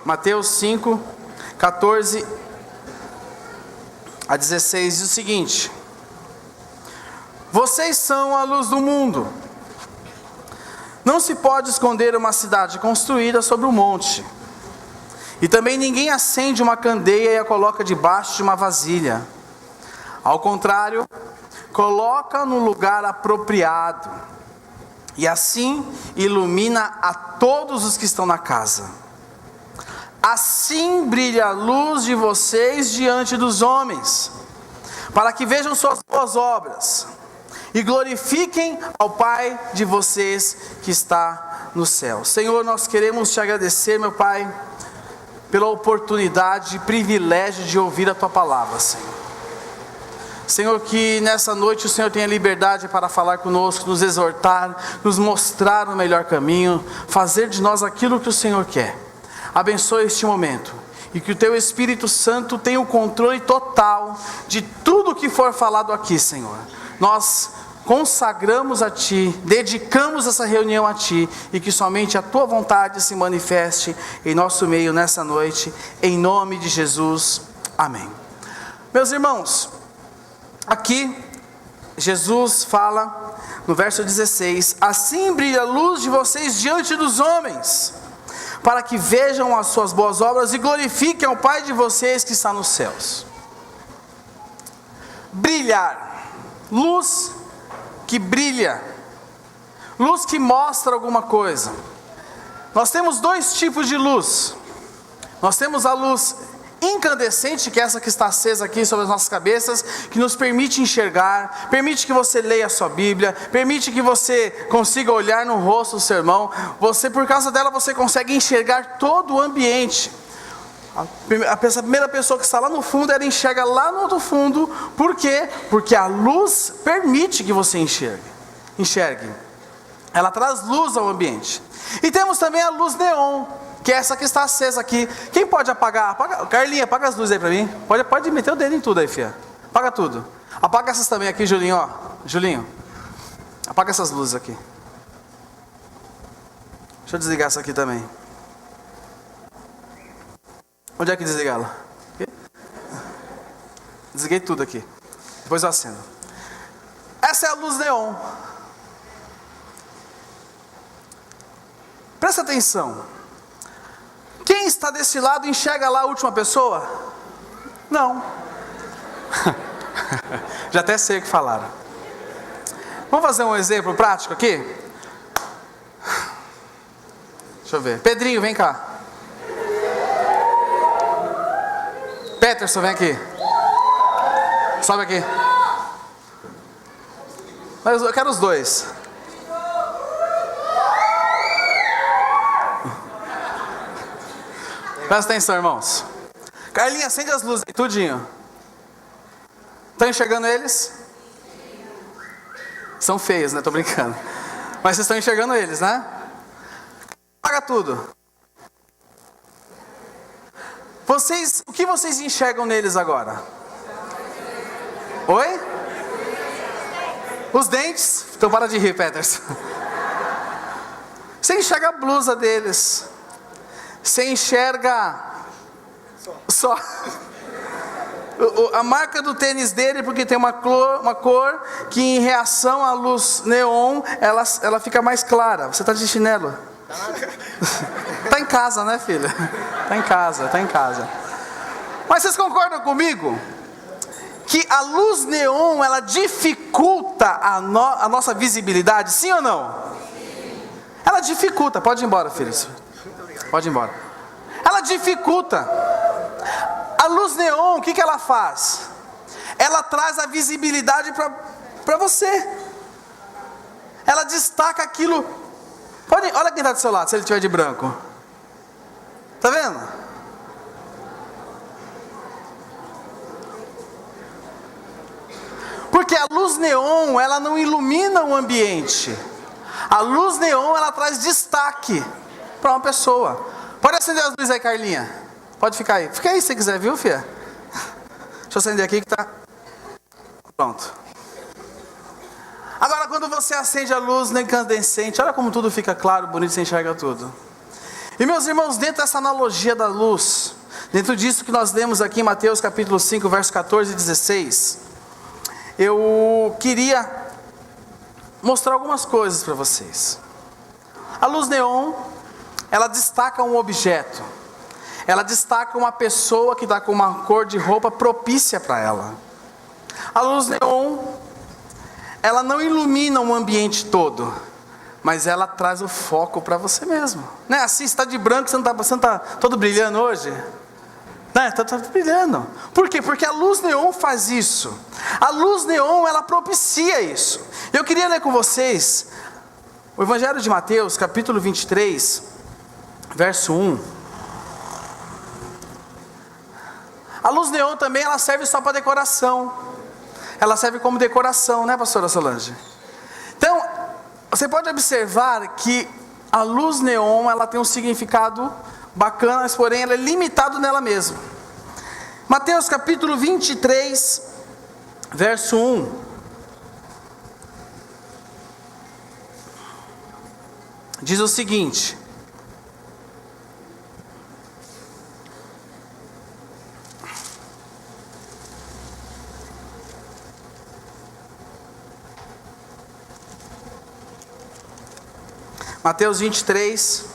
Mateus 5, 14 a 16, diz o seguinte: vocês são a luz do mundo. Não se pode esconder uma cidade construída sobre um monte. E também ninguém acende uma candeia e a coloca debaixo de uma vasilha. Ao contrário, coloca no lugar apropriado. E assim ilumina a todos os que estão na casa. Assim brilha a luz de vocês diante dos homens, para que vejam suas boas obras e glorifiquem ao Pai de vocês que está no céu. Senhor, nós queremos te agradecer, meu Pai, pela oportunidade e privilégio de ouvir a tua palavra, Senhor. Senhor, que nessa noite o Senhor tenha liberdade para falar conosco, nos exortar, nos mostrar o melhor caminho, fazer de nós aquilo que o Senhor quer. Abençoe este momento e que o teu Espírito Santo tenha o controle total de tudo que for falado aqui, Senhor. Nós consagramos a Ti, dedicamos essa reunião a Ti, e que somente a Tua vontade se manifeste em nosso meio nessa noite, em nome de Jesus, amém. Meus irmãos, aqui Jesus fala no verso 16: assim brilha a luz de vocês diante dos homens, para que vejam as suas boas obras e glorifiquem ao Pai de vocês que está nos céus. Brilhar, luz que brilha, luz que mostra alguma coisa. Nós temos dois tipos de luz. Nós temos a luz incandescente, que é essa que está acesa aqui sobre as nossas cabeças, que nos permite enxergar, permite que você leia a sua Bíblia, permite que você consiga olhar no rosto do seu irmão. Você, por causa dela, você consegue enxergar todo o ambiente. A primeira pessoa que está lá no fundo, ela enxerga lá no outro fundo. Por quê? Porque a luz permite que você enxergue. Ela traz luz ao ambiente. E temos também a luz neon, que é essa que está acesa aqui. Quem pode apagar? Carlinha, apaga as luzes aí para mim. Pode meter o dedo em tudo aí, filha. Apaga tudo. Apaga essas também aqui, Julinho, ó. Julinho, apaga essas luzes aqui. Deixa eu desligar essa aqui também. Onde é que desliga ela? Aqui? Desliguei tudo aqui. Depois eu acendo. Essa é a luz neon. Presta atenção. Quem está desse lado enxerga lá a última pessoa? Não. Já até sei o que falaram. Vamos fazer um exemplo prático aqui? Deixa eu ver. Pedrinho, vem cá. Peterson, vem aqui. Sobe aqui. Eu quero os dois. Presta atenção, irmãos. Carlinha, acende as luzes aí, tudinho. Estão enxergando eles? São feios, né? Tô brincando. Mas vocês estão enxergando eles, né? Apaga tudo. O que vocês enxergam neles agora? Oi? Os dentes? Então para de rir, Peterson. Você enxerga a blusa deles. Você enxerga só a marca do tênis dele, porque tem uma cor que, em reação à luz neon, ela fica mais clara. Você está de chinelo? Está em casa, né, filha? Está em casa. Mas vocês concordam comigo que a luz neon, ela dificulta a nossa visibilidade, sim ou não? Sim. Ela dificulta. Pode ir embora, filhos. Pode ir embora. Ela dificulta. A luz neon, o que ela faz? Ela traz a visibilidade para você. Ela destaca aquilo. Olha quem está do seu lado, se ele estiver de branco. Está vendo? Porque a luz neon, ela não ilumina o ambiente. A luz neon, ela traz destaque para uma pessoa. Pode acender as luzes aí, Carlinha. Pode ficar aí. Fica aí se você quiser, viu, filha? Deixa eu acender aqui que tá... Pronto. Agora, quando você acende a luz incandescente, olha como tudo fica claro, bonito, você enxerga tudo. E meus irmãos, dentro dessa analogia da luz, dentro disso que nós lemos aqui em Mateus capítulo 5, verso 14 e 16, eu queria mostrar algumas coisas para vocês. A luz neon, ela destaca um objeto, ela destaca uma pessoa que está com uma cor de roupa propícia para ela. A luz neon, ela não ilumina o ambiente todo, mas ela traz o foco para você mesmo. Não é assim, você está de branco, você não está todo brilhando hoje? Não, está brilhando. Por quê? Porque a luz neon faz isso. A luz neon, ela propicia isso. Eu queria ler com vocês o Evangelho de Mateus, capítulo 23, verso 1. A luz neon também, ela serve só para decoração. Ela serve como decoração, né, pastora Solange? Então, você pode observar que a luz neon, ela tem um significado bacana, mas porém ela é limitado nela mesma. Mateus capítulo 23, verso 1. Diz o seguinte: Mateus 23,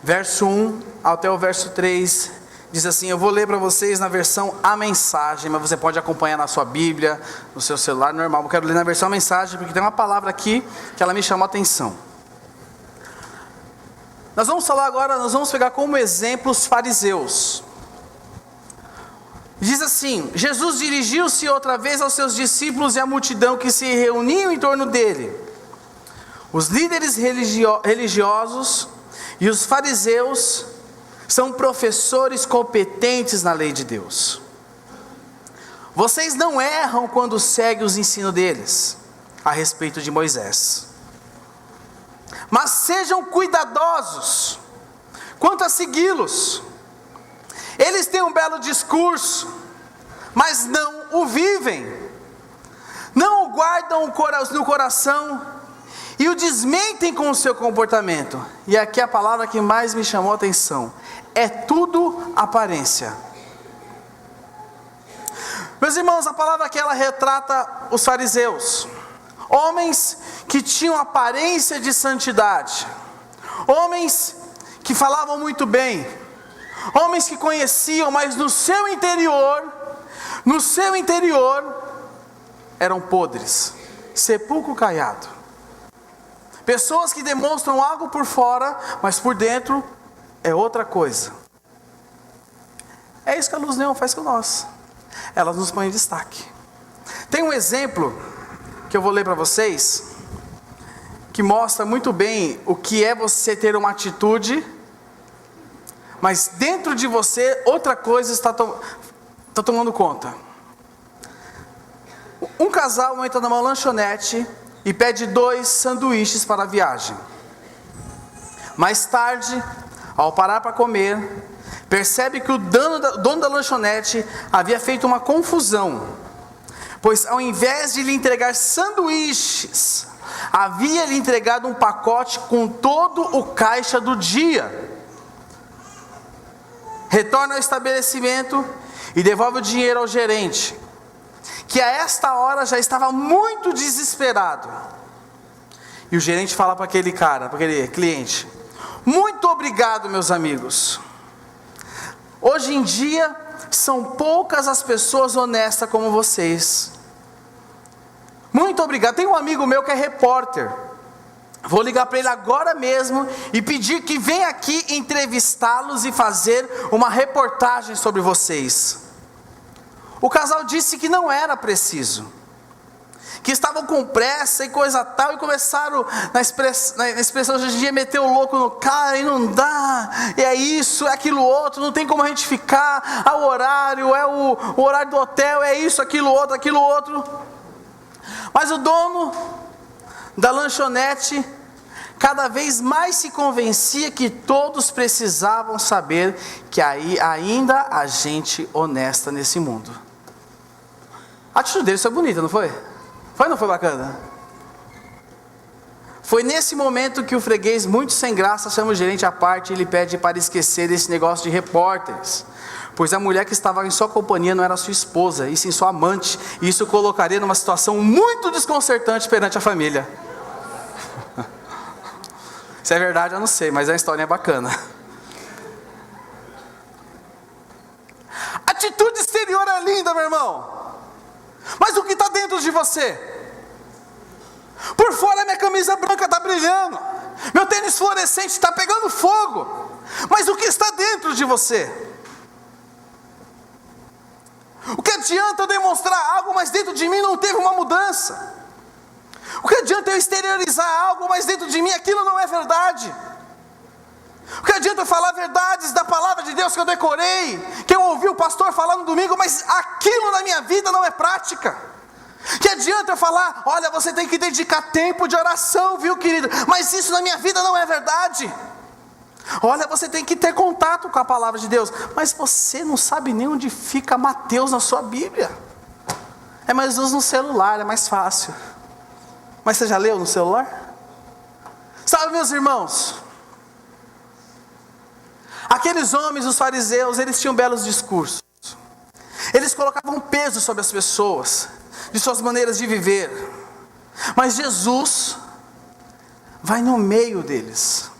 verso 1 até o verso 3, diz assim, eu vou ler para vocês na versão A Mensagem, mas você pode acompanhar na sua Bíblia, no seu celular, normal. Eu quero ler na versão A Mensagem, porque tem uma palavra aqui que ela me chamou a atenção. Nós vamos falar agora, nós vamos pegar como exemplo os fariseus. Diz assim, Jesus dirigiu-se outra vez aos seus discípulos e à multidão que se reuniam em torno dele. Os líderes religiosos e os fariseus são professores competentes na lei de Deus. Vocês não erram quando seguem os ensinos deles a respeito de Moisés. Mas sejam cuidadosos quanto a segui-los. Eles têm um belo discurso, mas não o vivem. Não o guardam no coração e o desmentem com o seu comportamento. E aqui a palavra que mais me chamou a atenção. É tudo aparência. Meus irmãos, a palavra aqui ela retrata os fariseus. Homens que tinham aparência de santidade. Homens que falavam muito bem. Homens que conheciam, mas no seu interior, eram podres. Sepulcro caiado. Pessoas que demonstram algo por fora, mas por dentro é outra coisa. É isso que a luz neon faz com nós. Ela nos põe em destaque. Tem um exemplo que eu vou ler para vocês, que mostra muito bem o que é você ter uma atitude, mas dentro de você outra coisa está tomando conta. Um casal entra numa lanchonete e pede 2 sanduíches para a viagem. Mais tarde, ao parar para comer, percebe que o dono da lanchonete havia feito uma confusão, pois ao invés de lhe entregar sanduíches, havia lhe entregado um pacote com todo o caixa do dia. Retorna ao estabelecimento e devolve o dinheiro ao gerente, que a esta hora já estava muito desesperado. E o gerente fala para aquele cara, para aquele cliente: muito obrigado, meus amigos. Hoje em dia, são poucas as pessoas honestas como vocês. Muito obrigado. Tem um amigo meu que é repórter. Vou ligar para ele agora mesmo e pedir que venha aqui entrevistá-los e fazer uma reportagem sobre vocês. O casal disse que não era preciso, que estavam com pressa e coisa tal, e começaram na expressão de hoje em dia, meter o louco no cara, e não dá, e é isso, é aquilo outro, não tem como a gente ficar, o horário, é o horário do hotel, é isso, aquilo outro. Mas o dono da lanchonete cada vez mais se convencia que todos precisavam saber que ainda há gente honesta nesse mundo. A atitude deles foi bonita, não foi? Foi ou não foi bacana? Foi nesse momento que o freguês, muito sem graça, chama o gerente à parte e lhe pede para esquecer esse negócio de repórteres, pois a mulher que estava em sua companhia não era sua esposa, e sim sua amante, e isso colocaria numa situação muito desconcertante perante a família. Se é verdade eu não sei, mas a história é bacana. A atitude exterior é linda, meu irmão, mas o que está dentro de você? Por fora minha camisa branca está brilhando, meu tênis fluorescente está pegando fogo, mas o que está dentro de você? O que adianta eu demonstrar algo, mas dentro de mim não teve uma mudança? O que adianta eu exteriorizar algo, mas dentro de mim aquilo não é verdade? O que adianta eu falar verdades da palavra de Deus que eu decorei, que eu ouvi o pastor falar no domingo, mas aquilo na minha vida não é prática? Que adianta eu falar, olha, você tem que dedicar tempo de oração, viu, querido, mas isso na minha vida não é verdade? Olha, você tem que ter contato com a palavra de Deus, mas você não sabe nem onde fica Mateus na sua Bíblia. É mais uso no celular, é mais fácil. Mas você já leu no celular? Sabe, meus irmãos, aqueles homens, os fariseus, eles tinham belos discursos. Eles colocavam peso sobre as pessoas, de suas maneiras de viver. Mas Jesus vai no meio deles.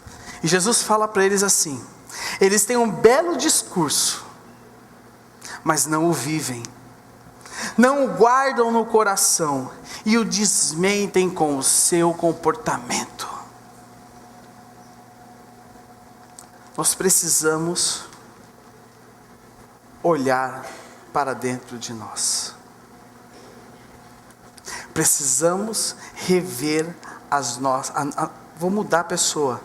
E Jesus fala para eles assim: eles têm um belo discurso, mas não o vivem, não o guardam no coração e o desmentem com o seu comportamento. Nós precisamos olhar para dentro de nós. Precisamos rever as nossas... Vou mudar a pessoa.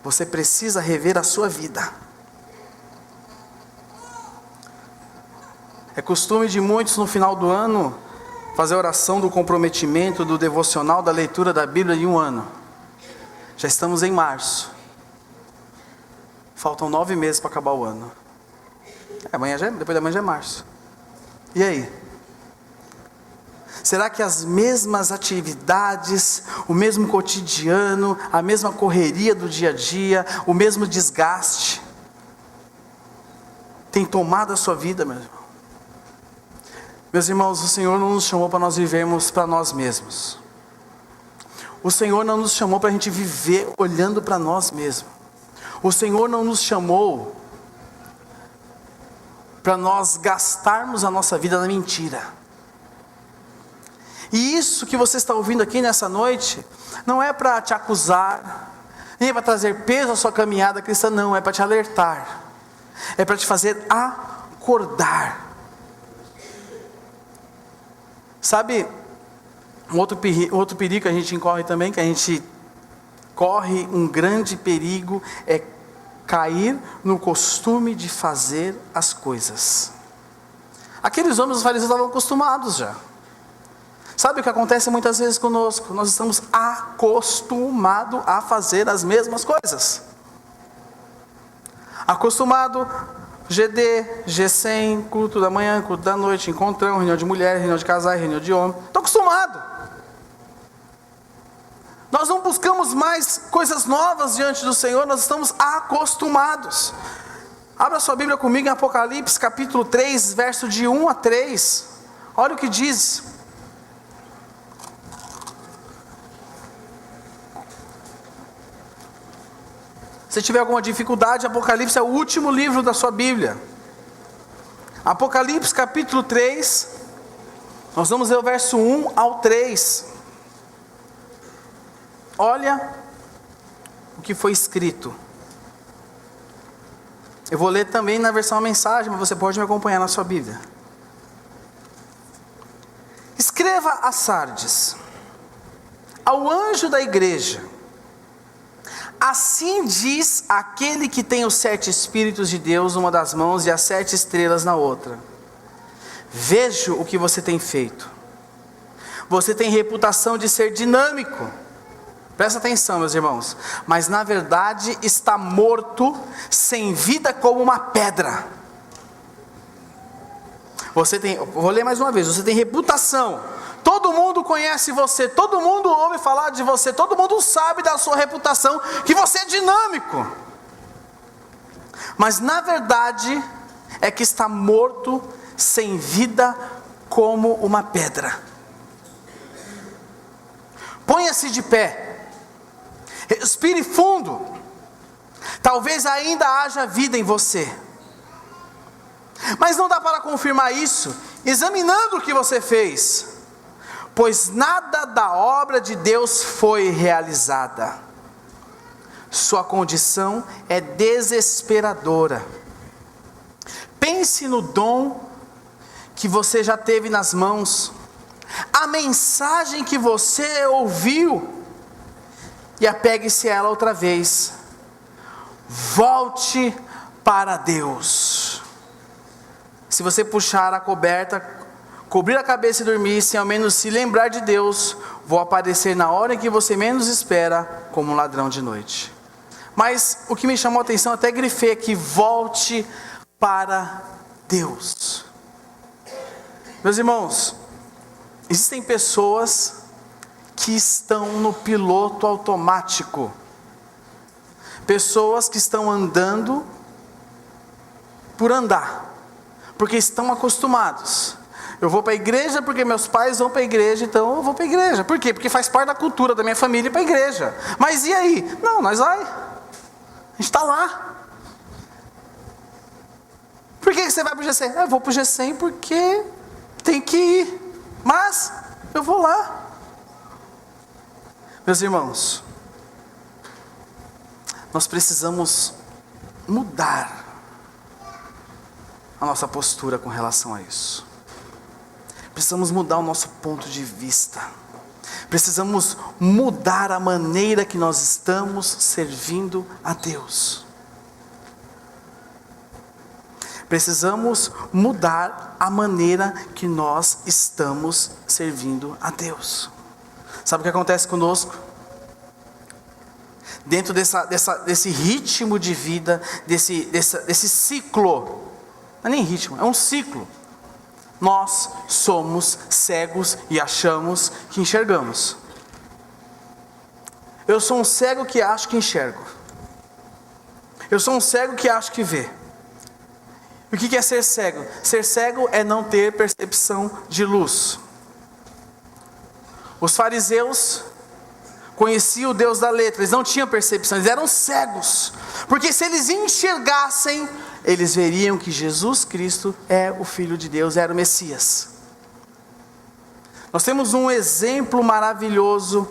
Você precisa rever a sua vida. É costume de muitos no final do ano fazer a oração do comprometimento, do devocional, da leitura da Bíblia de um ano. Já estamos em março. Faltam 9 meses para acabar o ano. Depois da manhã já é março. E aí? Será que as mesmas atividades, o mesmo cotidiano, a mesma correria do dia a dia, o mesmo desgaste, tem tomado a sua vida, meu irmão? Meus irmãos, o Senhor não nos chamou para nós vivermos para nós mesmos. O Senhor não nos chamou para a gente viver olhando para nós mesmos. O Senhor não nos chamou para nós gastarmos a nossa vida na mentira. E isso que você está ouvindo aqui nessa noite, não é para te acusar, nem é para trazer peso à sua caminhada cristã, não, é para te alertar, é para te fazer acordar. Sabe, outro perigo que a gente incorre também, que a gente corre um grande perigo, é cair no costume de fazer as coisas. Aqueles homens, os fariseus, estavam acostumados já. Sabe o que acontece muitas vezes conosco? Nós estamos acostumados a fazer as mesmas coisas. Acostumado, GD, G100, culto da manhã, culto da noite, encontrão, reunião de mulheres, reunião de casais, reunião de homens. Estou acostumado. Nós não buscamos mais coisas novas diante do Senhor, nós estamos acostumados. Abra sua Bíblia comigo em Apocalipse capítulo 3, verso de 1 a 3. Olha o que diz. Se tiver alguma dificuldade, Apocalipse é o último livro da sua Bíblia. Apocalipse capítulo 3, nós vamos ler o verso 1 ao 3. Olha o que foi escrito. Eu vou ler também na versão mensagem, mas você pode me acompanhar na sua Bíblia. Escreva a Sardes, ao anjo da igreja: assim diz aquele que tem os 7 Espíritos de Deus numa das mãos e as 7 estrelas na outra. Vejo o que você tem feito. Você tem reputação de ser dinâmico. Presta atenção, meus irmãos. Mas na verdade está morto, sem vida, como uma pedra. Vou ler mais uma vez. Você tem reputação. Todo mundo mundo conhece você, todo mundo ouve falar de você, todo mundo sabe da sua reputação, que você é dinâmico. Mas na verdade é que está morto, sem vida, como uma pedra. Ponha-se de pé, respire fundo, talvez ainda haja vida em você. Mas não dá para confirmar isso examinando o que você fez, pois nada da obra de Deus foi realizada. Sua condição é desesperadora. Pense no dom que você já teve nas mãos, a mensagem que você ouviu, e apegue-se a ela outra vez. Volte para Deus. Se você puxar a coberta, cobrir a cabeça e dormir, sem ao menos se lembrar de Deus, vou aparecer na hora em que você menos espera, como um ladrão de noite. Mas o que me chamou a atenção, até grifei aqui: volte para Deus. Meus irmãos, existem pessoas que estão no piloto automático, pessoas que estão andando por andar, porque estão acostumados. Eu vou para a igreja porque meus pais vão para a igreja, então eu vou para a igreja. Por quê? Porque faz parte da cultura da minha família ir para a igreja. Mas e aí? Não, nós vai. A gente está lá. Por que você vai para o GCM? Eu vou para o GCM porque tem que ir. Mas eu vou lá. Meus irmãos, nós precisamos mudar a nossa postura com relação a isso. Precisamos mudar o nosso ponto de vista. Precisamos mudar a maneira que nós estamos servindo a Deus. Precisamos mudar a maneira que nós estamos servindo a Deus. Sabe o que acontece conosco? Dentro desse ritmo de vida, desse ciclo, não é nem ritmo, é um ciclo. Nós somos cegos e achamos que enxergamos. Eu sou um cego que acho que enxergo. Eu sou um cego que acho que vê. O que é ser cego? Ser cego é não ter percepção de luz. Os fariseus conheciam o Deus da letra, eles não tinham percepção, eles eram cegos, porque se eles enxergassem, eles veriam que Jesus Cristo é o Filho de Deus, era o Messias. Nós temos um exemplo maravilhoso,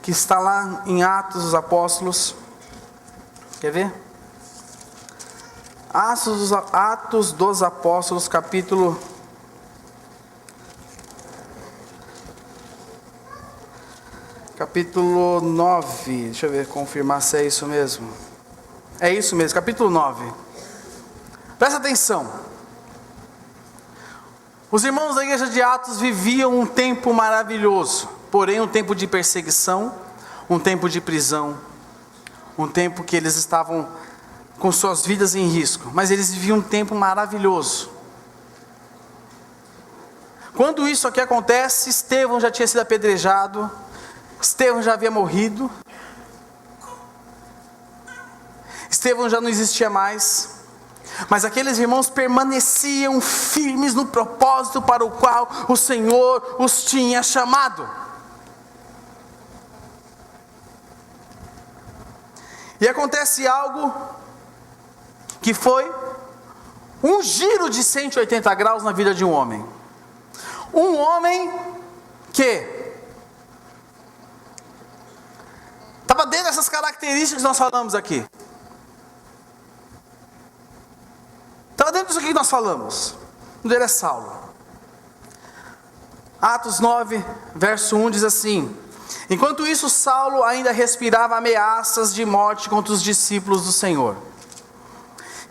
que está lá em Atos dos Apóstolos. Quer ver? Atos dos Apóstolos, capítulo 9, deixa eu ver, confirmar se é isso mesmo. É isso mesmo, capítulo 9. Presta atenção. Os irmãos da igreja de Atos viviam um tempo maravilhoso, porém um tempo de perseguição, um tempo de prisão, um tempo que eles estavam com suas vidas em risco, mas eles viviam um tempo maravilhoso. Quando isso aqui acontece, Estevão já tinha sido apedrejado, Estevão já havia morrido, Estevão já não existia mais, mas aqueles irmãos permaneciam firmes no propósito para o qual o Senhor os tinha chamado. E acontece algo que foi um giro de 180 graus na vida de um homem. Um homem que estava dentro dessas características que nós falamos aqui. Estava dentro disso aqui que nós falamos. O nome dele é Saulo. Atos 9, verso 1 diz assim: enquanto isso, Saulo ainda respirava ameaças de morte contra os discípulos do Senhor.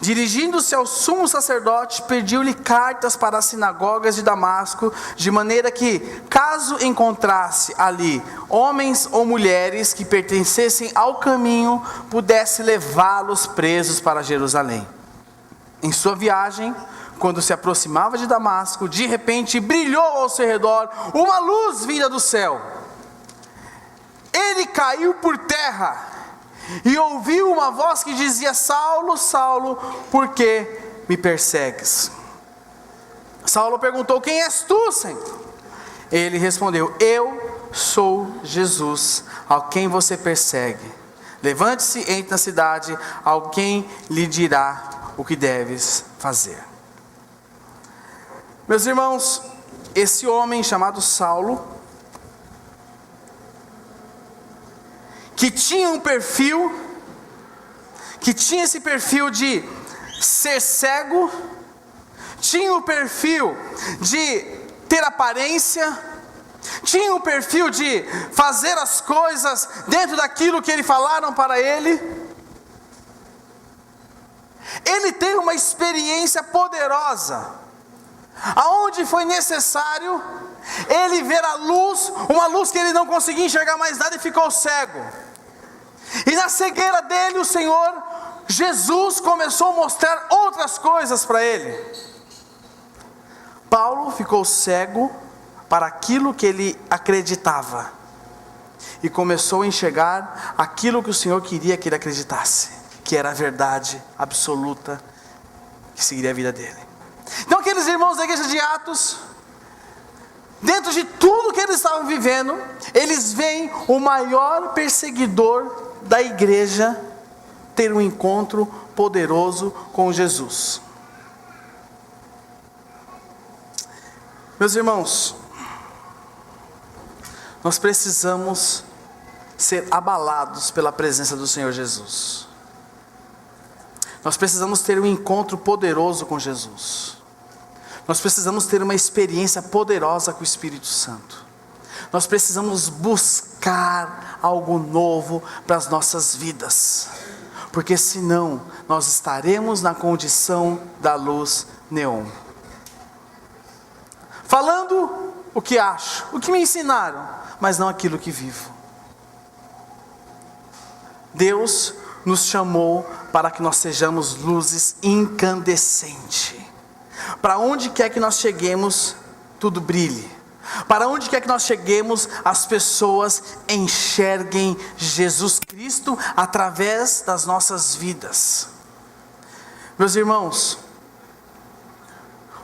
Dirigindo-se ao sumo sacerdote, pediu-lhe cartas para as sinagogas de Damasco, de maneira que, caso encontrasse ali homens ou mulheres que pertencessem ao caminho, pudesse levá-los presos para Jerusalém. Em sua viagem, Quando se aproximava de Damasco, de repente brilhou ao seu redor uma luz vinda do céu. Ele caiu por terra e ouviu uma voz que dizia: Saulo, Saulo, por que me persegues? Saulo perguntou: quem és tu, Senhor? Ele respondeu: eu sou Jesus, a quem você persegue. Levante-se, entre na cidade, alguém lhe dirá o que deves fazer. Meus irmãos, esse homem chamado Saulo, que tinha esse perfil de ser cego, tinha o perfil de ter aparência, tinha o perfil de fazer as coisas dentro daquilo que falaram para ele. Ele teve uma experiência poderosa, aonde foi necessário ele ver a luz, uma luz que ele não conseguia enxergar mais nada e ficou cego. E na cegueira dele, o Senhor Jesus começou a mostrar outras coisas para ele. Paulo ficou cego para aquilo que ele acreditava e começou a enxergar aquilo que o Senhor queria que ele acreditasse, que era a verdade absoluta que seguiria a vida dele. Então aqueles irmãos da igreja de Atos, dentro de tudo que eles estavam vivendo, eles veem o maior perseguidor da igreja ter um encontro poderoso com Jesus. Meus irmãos, nós precisamos ser abalados pela presença do Senhor Jesus. Nós precisamos ter um encontro poderoso com Jesus. Nós precisamos ter uma experiência poderosa com o Espírito Santo. Nós precisamos buscar algo novo para as nossas vidas, porque senão nós estaremos na condição da luz neon, falando o que acho, o que me ensinaram, mas não aquilo que vivo. Deus nos chamou para que nós sejamos luzes incandescentes. Para onde quer que nós cheguemos, tudo brilhe. Para onde quer que nós cheguemos, as pessoas enxerguem Jesus Cristo através das nossas vidas. Meus irmãos,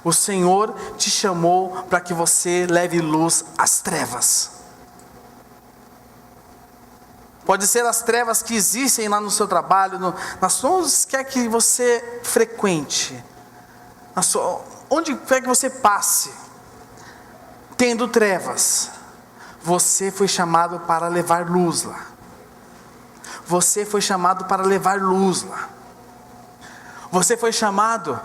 o Senhor te chamou para que você leve luz às trevas. Pode ser as trevas que existem lá no seu trabalho, nas onde quer que você frequente, onde quer que você passe, tendo trevas, você foi chamado para levar luz lá. Você foi chamado para levar luz lá. Você foi chamado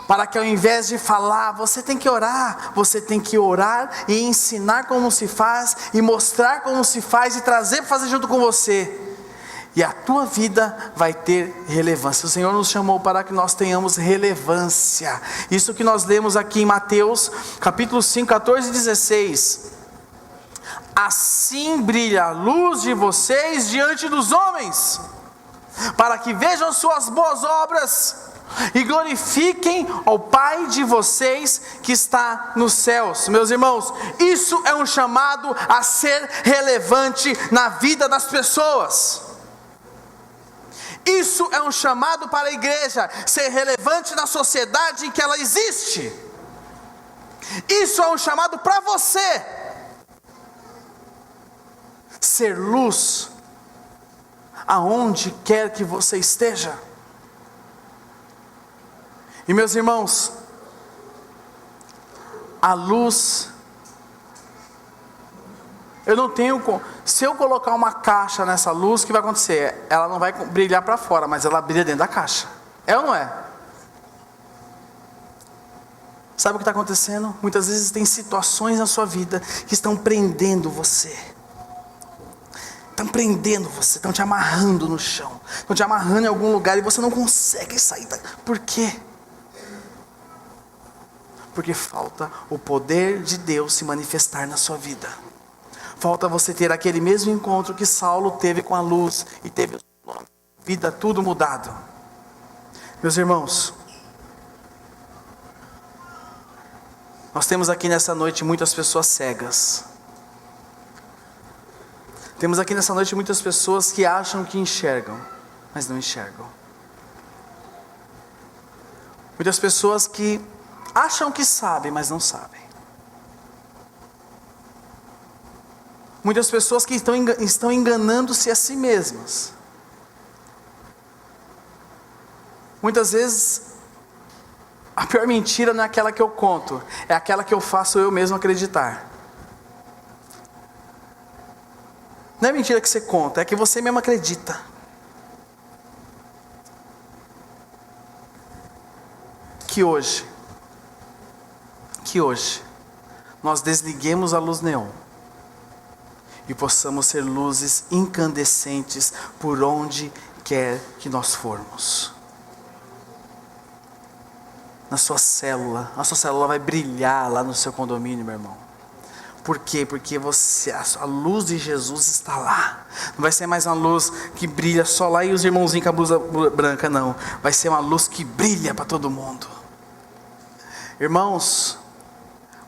para que ao invés de falar, você tem que orar. Você tem que orar e ensinar como se faz, e mostrar como se faz, e trazer para fazer junto com você. E a tua vida vai ter relevância. O Senhor nos chamou para que nós tenhamos relevância. Isso que nós lemos aqui em Mateus, capítulo 5, 14 e 16. Assim brilha a luz de vocês diante dos homens, para que vejam suas boas obras e glorifiquem ao Pai de vocês que está nos céus. Meus irmãos, isso é um chamado a ser relevante na vida das pessoas. Isso é um chamado para a igreja ser relevante na sociedade em que ela existe. Isso é um chamado para você ser luz aonde quer que você esteja. E meus irmãos, a luz, eu não tenho, se eu colocar uma caixa nessa luz, o que vai acontecer? Ela não vai brilhar para fora, mas ela brilha dentro da caixa. É ou não é? Sabe o que está acontecendo? Muitas vezes tem situações na sua vida que estão prendendo você. Estão prendendo você, estão te amarrando no chão, estão te amarrando em algum lugar e você não consegue sair. Por quê? Porque falta o poder de Deus se manifestar na sua vida. Falta você ter aquele mesmo encontro que Saulo teve com a luz e teve a vida tudo mudado. Meus irmãos, Nós temos aqui nessa noite muitas pessoas cegas. Temos aqui nessa noite muitas pessoas que acham que enxergam, mas não enxergam. Muitas pessoas que acham que sabem, mas não sabem. Muitas pessoas que estão enganando-se a si mesmas. Muitas vezes, a pior mentira não é aquela que eu conto, é aquela que eu faço eu mesmo acreditar. Não é mentira que você conta, é que você mesmo acredita. Que hoje, nós desliguemos a luz neon e possamos ser luzes incandescentes por onde quer que nós formos. Na sua célula, a sua célula vai brilhar lá no seu condomínio, meu irmão. Por quê? Porque a luz de Jesus está lá. Não vai ser mais uma luz que brilha só lá e os irmãozinhos com a blusa branca, não. Vai ser uma luz que brilha para todo mundo. Irmãos,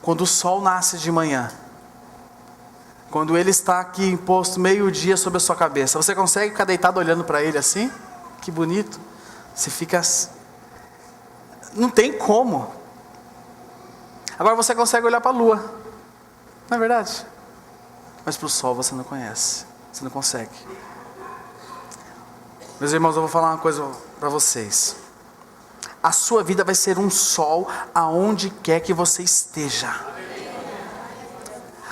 quando o sol nasce de manhã, quando ele está aqui posto meio-dia sobre a sua cabeça, você consegue ficar deitado olhando para ele assim? Que bonito. Você fica... Não tem como. Agora você consegue olhar para a lua, não é verdade? Mas para o sol você não conhece, você não consegue. Meus irmãos, eu vou falar uma coisa para vocês. A sua vida vai ser um sol aonde quer que você esteja.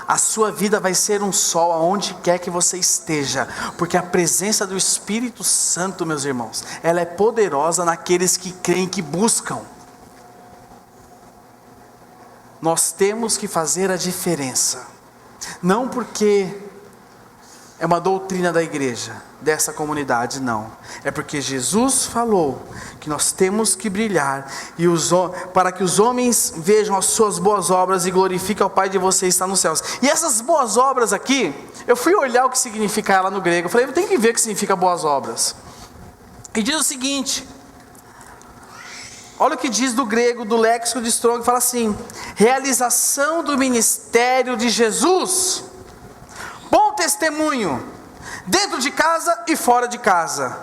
A sua vida vai ser um sol aonde quer que você esteja, porque a presença do Espírito Santo, meus irmãos, ela é poderosa naqueles que creem, que buscam. Nós temos que fazer a diferença, não porque é uma doutrina da igreja, dessa comunidade, não. É porque Jesus falou que nós temos que brilhar para que os homens vejam as suas boas obras e glorifiquem ao Pai de vocês que está nos céus. E essas boas obras aqui, eu fui olhar o que significa ela no grego. Eu falei, eu tenho que ver o que significa boas obras. E diz o seguinte, olha o que diz do grego, do léxico de Strong, fala assim: realização do ministério de Jesus, bom testemunho, dentro de casa e fora de casa,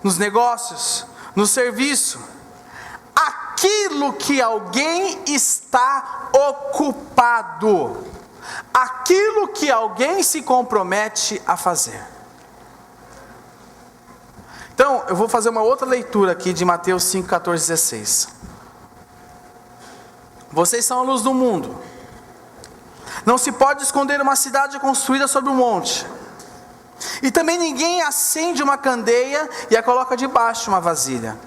nos negócios, no serviço, aquilo que alguém está ocupado, aquilo que alguém se compromete a fazer. Então, eu vou fazer uma outra leitura aqui de Mateus 5, 14, 16. Vocês são a luz do mundo. Não se pode esconder uma cidade construída sobre um monte. E também ninguém acende uma candeia e a coloca debaixo de uma vasilha.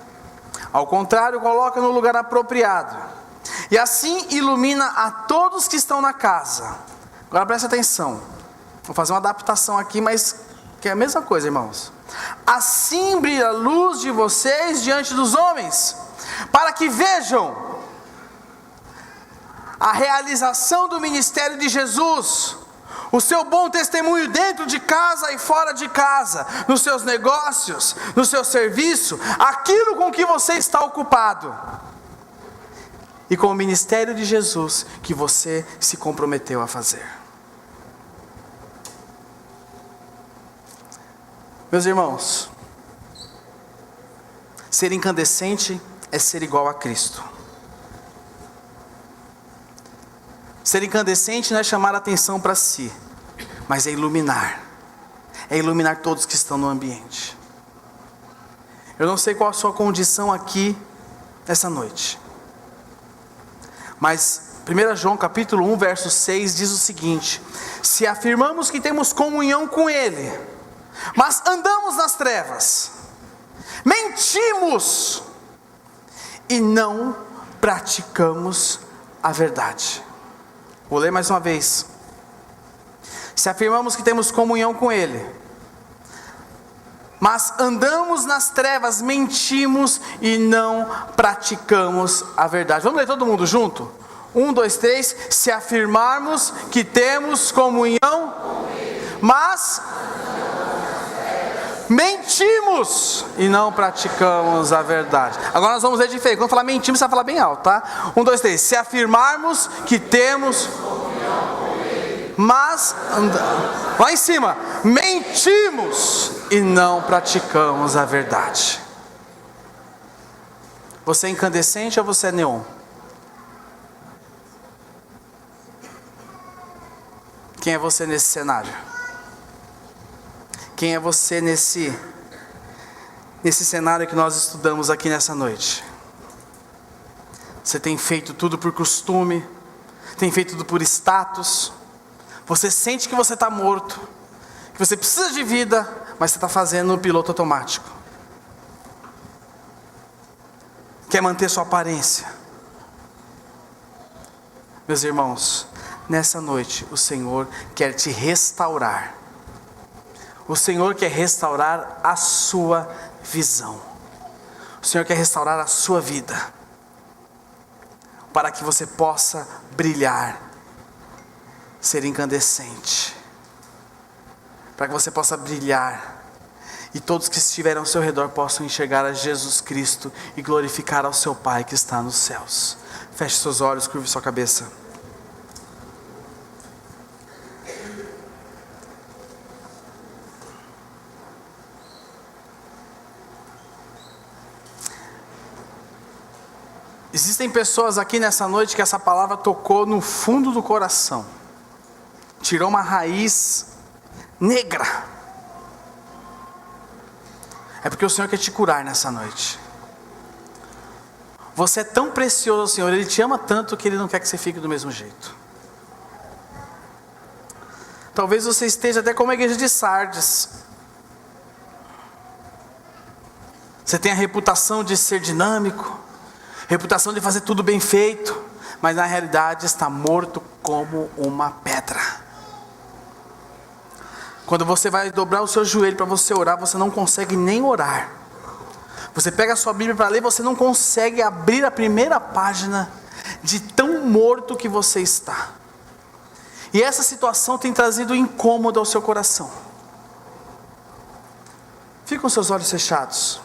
Ao contrário, coloca no lugar apropriado. E assim ilumina a todos que estão na casa. Agora preste atenção. Vou fazer uma adaptação aqui, mas que é a mesma coisa, irmãos. Assim brilha a luz de vocês diante dos homens, para que vejam a realização do ministério de Jesus, o seu bom testemunho dentro de casa e fora de casa, nos seus negócios, no seu serviço, aquilo com que você está ocupado, e com o ministério de Jesus que você se comprometeu a fazer. Meus irmãos, ser incandescente é ser igual a Cristo. Ser incandescente não é chamar a atenção para si, mas é iluminar todos que estão no ambiente. Eu não sei qual a sua condição aqui nessa noite, mas 1 João capítulo 1 verso 6 diz o seguinte: se afirmamos que temos comunhão com Ele, mas andamos nas trevas, mentimos e não praticamos a verdade. Vou ler mais uma vez. Se afirmamos que temos comunhão com Ele, mas andamos nas trevas, mentimos e não praticamos a verdade. Vamos ler todo mundo junto? 1, 2, 3. Se afirmarmos que temos comunhão, mas mentimos e não praticamos a verdade. Agora nós vamos ler diferente. Quando falar mentimos, você vai falar bem alto, tá? 1, 2, 3. Se afirmarmos que temos, mas, lá em cima, mentimos e não praticamos a verdade. Você é incandescente ou você é neon? Quem é você nesse cenário? Quem é você nesse cenário que nós estudamos aqui nessa noite? Você tem feito tudo por costume? Tem feito tudo por status? Você sente que você está morto, que você precisa de vida, mas você está fazendo no piloto automático. Quer manter sua aparência? Meus irmãos, nessa noite o Senhor quer te restaurar. O Senhor quer restaurar a sua visão. O Senhor quer restaurar a sua vida, para que você possa brilhar, ser incandescente, para que você possa brilhar, e todos que estiverem ao seu redor possam enxergar a Jesus Cristo e glorificar ao seu Pai que está nos céus. Feche seus olhos, curve sua cabeça. Existem pessoas aqui nessa noite que essa palavra tocou no fundo do coração, tirou uma raiz negra. É porque o Senhor quer te curar nessa noite. Você é tão precioso ao Senhor, Ele te ama tanto que Ele não quer que você fique do mesmo jeito. Talvez você esteja até como a igreja de Sardes. Você tem a reputação de ser dinâmico, reputação de fazer tudo bem feito, mas na realidade está morto como uma pedra. Quando você vai dobrar o seu joelho para você orar, você não consegue nem orar. Você pega a sua Bíblia para ler, você não consegue abrir a primeira página de tão morto que você está. E essa situação tem trazido incômodo ao seu coração. Fique com seus olhos fechados.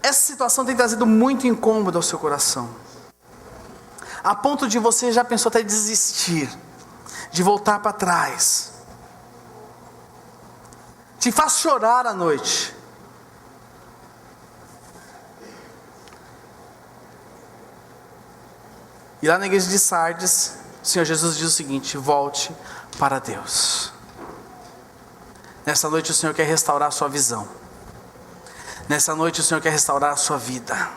Essa situação tem trazido muito incômodo ao seu coração, a ponto de você já pensou até desistir, de voltar para trás. Te faz chorar à noite. E lá na igreja de Sardes, o Senhor Jesus diz o seguinte: volte para Deus. Nessa noite o Senhor quer restaurar a sua visão. Nessa noite o Senhor quer restaurar a sua vida.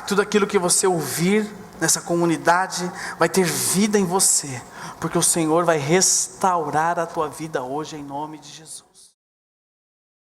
Tudo aquilo que você ouvir nessa comunidade vai ter vida em você, porque o Senhor vai restaurar a tua vida hoje em nome de Jesus.